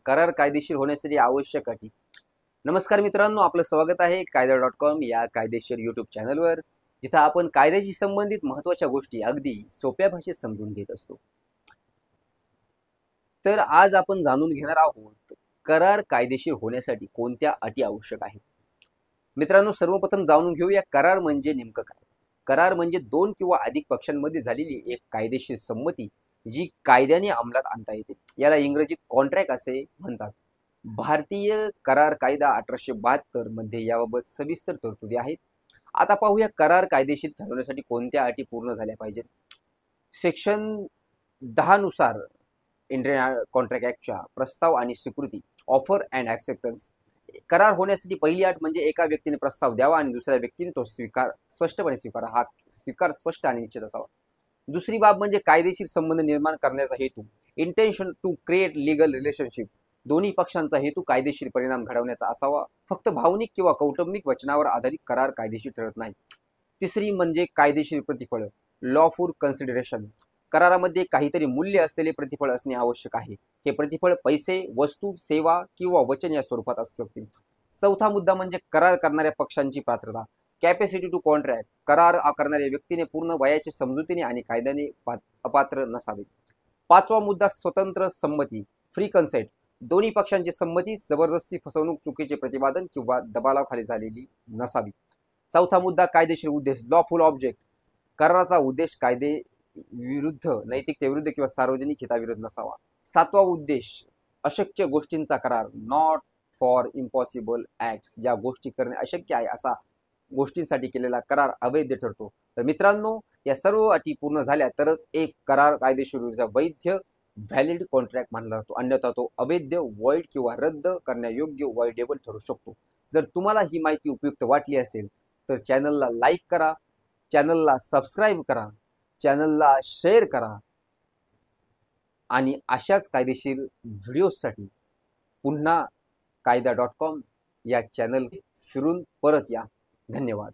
करार कायदेशीर होण्यासाठी आवश्यक अटी. नमस्कार मित्रांनो, आपलं स्वागत आहे कायदा.com या कायदेशीर यूट्यूब चॅनलवर, जिथं आपण कायद्याशी संबंधित महत्त्वाच्या गोष्टी अगदी सोप्या भाषेत समजून घेत असतो. तर आज आपण जाणून घेणार आहोत करार कायदेशीर होण्यासाठी कोणत्या अटी आवश्यक आहेत. मित्रांनो, सर्वप्रथम जाणून घेऊया करार म्हणजे नेमकं काय. करार म्हणजे दोन किंवा अधिक पक्षांमध्ये झालेली एक कायदेशीर संमती जी कायद्याने अंमलात आणता येते. याला इंग्रजीत कॉन्ट्रॅक्ट असे म्हणतात. भारतीय करार कायदा 1872 मध्ये याबाबत सविस्तर तरतुदी आहेत. आता पाहूया करार कायदेशीर ठरवण्यासाठी कोणत्या अटी पूर्ण झाल्या पाहिजेत. सेक्शन 10 नुसार इंडियन कॉन्ट्रॅक्ट ऍक्टच्या प्रस्ताव आणि स्वीकृती, ऑफर अँड ऍक्सेप्टन्स. करार होण्यासाठी पहिली अट म्हणजे एका व्यक्तीने प्रस्ताव द्यावा आणि दुसऱ्या व्यक्तीने तो स्पष्टपणे स्वीकारा. हा स्वीकार स्पष्ट आणि निश्चित असावा. दुसरी बाब म्हणजे कायदेशीर संबंध निर्माण करण्याचा हेतू, intention to create legal relationship. दोन्ही पक्षांचा हेतू कायदेशीर परिणाम घडवण्याचा असावा. फक्त भावनिक किंवा कौटुंबिक वचनावर आधारित करार कायदेशीर ठरत नाही. तिसरी म्हणजे कायदेशीर प्रतिफळ, लॉफुल कन्सिडरेशन. करारामध्ये काहीतरी मूल्य असलेले प्रतिफळ असणे आवश्यक आहे. हे प्रतिफळ पैसे, वस्तू, सेवा किंवा वचन या स्वरूपात असू शकते. चौथा मुद्दा म्हणजे करार करणाऱ्या पक्षांची पात्रता, कॅपॅसिटी टू कॉन्ट्रॅक्ट. करार करणाऱ्या व्यक्तीने पूर्ण वयाच्या समजुतीने आणि कायद्याने अपात्र नसावे. पाचवा मुद्दा स्वतंत्र संमती, फ्री कन्सेंट. दोन्ही पक्षांची संमती जबरदस्ती, फसवणूक, चुकीचे प्रतिपादन किंवा दबावाखाली झालेली नसावी. चौथा मुद्दा कायदेशीर उद्देश, लॉफुल ऑब्जेक्ट. कराराचा उद्देश कायदे विरुद्ध, नैतिकतेविरुद्ध किंवा सार्वजनिक हिताविरुद्ध नसावा. सातवा उद्देश अशक्य गोष्टींचा करार, नॉट फॉर इम्पॉसिबल ऍक्ट्स. ज्या गोष्टी करणे अशक्य आहे असा गोष्टींसाठी केलेला करार अवैध ठरतो. तर मित्रांनो, या सर्व अटी पूर्ण झाल्या तरच एक करार कायदेशीर वैध व्हॅलिड कॉन्ट्रॅक्ट मानला जातो. अन्यथा तो अवैध, वॉइड किंवा रद्द करण्यायोग्य वॉइडेबल ठरू शकतो. जर तुम्हाला ही माहिती उपयुक्त वाटली असेल तर चॅनलला लाईक करा, चॅनलला सबस्क्राईब करा, चॅनलला शेअर करा आणि अशाच कायदेशीर व्हिडिओसाठी पुन्हा कायदा.com या चॅनल फिरून परत या. धन्यवाद.